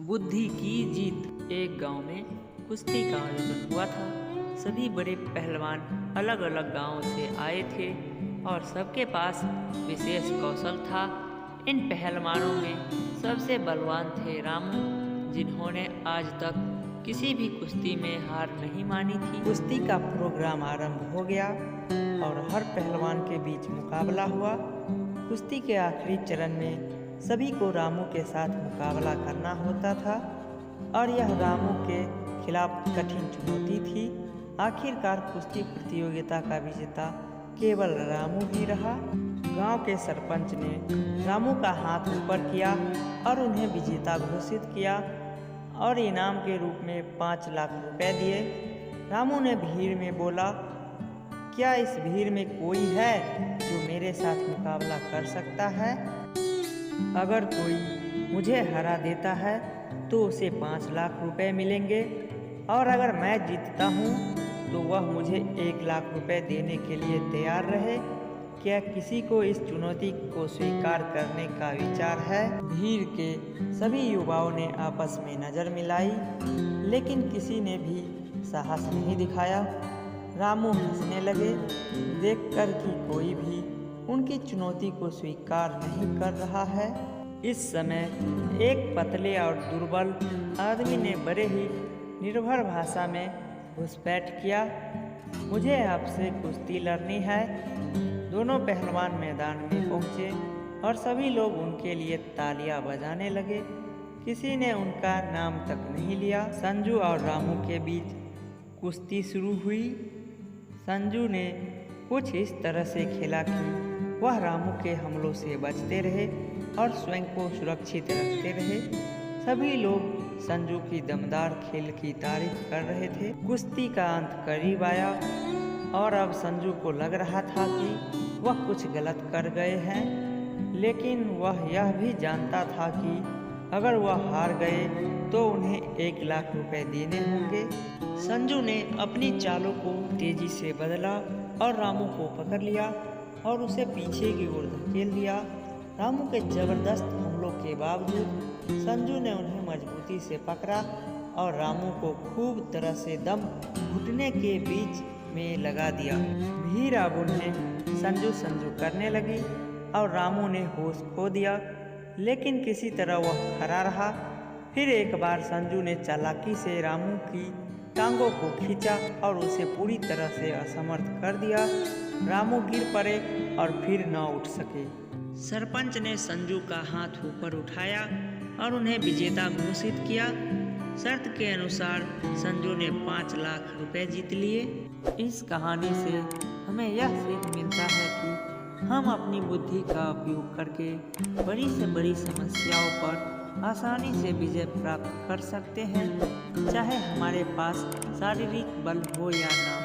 बुद्धि की जीत। एक गांव में कुश्ती का आयोजन हुआ था। सभी बड़े पहलवान अलग अलग गांवों से आए थे और सबके पास विशेष कौशल था। इन पहलवानों में सबसे बलवान थे रामू, जिन्होंने आज तक किसी भी कुश्ती में हार नहीं मानी थी। कुश्ती का प्रोग्राम आरंभ हो गया और हर पहलवान के बीच मुकाबला हुआ। कुश्ती के आखिरी चरण में सभी को रामू के साथ मुकाबला करना होता था और यह रामू के खिलाफ कठिन चुनौती थी। आखिरकार कुश्ती प्रतियोगिता का विजेता केवल रामू ही रहा। गांव के सरपंच ने रामू का हाथ ऊपर किया और उन्हें विजेता घोषित किया और इनाम के रूप में 5 लाख रुपए दिए। रामू ने भीड़ में बोला, क्या इस भीड़ में कोई है जो मेरे साथ मुकाबला कर सकता है? अगर कोई मुझे हरा देता है तो उसे 5 लाख रुपए मिलेंगे और अगर मैं जीतता हूँ तो वह मुझे 1 लाख रुपए देने के लिए तैयार रहे। क्या किसी को इस चुनौती को स्वीकार करने का विचार है? भीड़ के सभी युवाओं ने आपस में नज़र मिलाई, लेकिन किसी ने भी साहस नहीं दिखाया। रामू हंसने लगे, देखकर कि कोई भी उनकी चुनौती को स्वीकार नहीं कर रहा है। इस समय एक पतले और दुर्बल आदमी ने बड़े ही निर्भर भाषा में घुसपैठ किया, मुझे आपसे कुश्ती लड़नी है। दोनों पहलवान मैदान में पहुंचे और सभी लोग उनके लिए तालियां बजाने लगे। किसी ने उनका नाम तक नहीं लिया। संजू और रामू के बीच कुश्ती शुरू हुई। संजू ने कुछ इस तरह से खेला कि वह रामू के हमलों से बचते रहे और स्वयं को सुरक्षित रखते रहे। सभी लोग संजू की दमदार खेल की तारीफ कर रहे थे। कुश्ती का अंत करीब आया और अब संजू को लग रहा था कि वह कुछ गलत कर गए हैं, लेकिन वह यह भी जानता था कि अगर वह हार गए तो उन्हें 1 लाख रुपए देने होंगे। संजू ने अपनी चालों को तेजी से बदला और रामू को पकड़ लिया और उसे पीछे की ओर धकेल दिया। रामू के जबरदस्त हमलों के बावजूद संजू ने उन्हें मजबूती से पकड़ा और रामू को खूब तरह से दम घुटने के बीच में लगा दिया। भीड़ अब उन्हें संजू संजू करने लगी और रामू ने होश खो दिया, लेकिन किसी तरह वह खड़ा रहा। फिर एक बार संजू ने चालाकी से रामू की टांगों को खींचा और उसे पूरी तरह से असमर्थ कर दिया। रामू गिर पड़े और फिर न उठ सके। सरपंच ने संजू का हाथ ऊपर उठाया और उन्हें विजेता घोषित किया। शर्त के अनुसार संजू ने 5 लाख रुपए जीत लिए। इस कहानी से हमें यह सीख मिलता है कि हम अपनी बुद्धि का उपयोग करके बड़ी से बड़ी समस्याओं पर आसानी से विजय प्राप्त कर सकते हैं, चाहे हमारे पास शारीरिक बल हो या ना।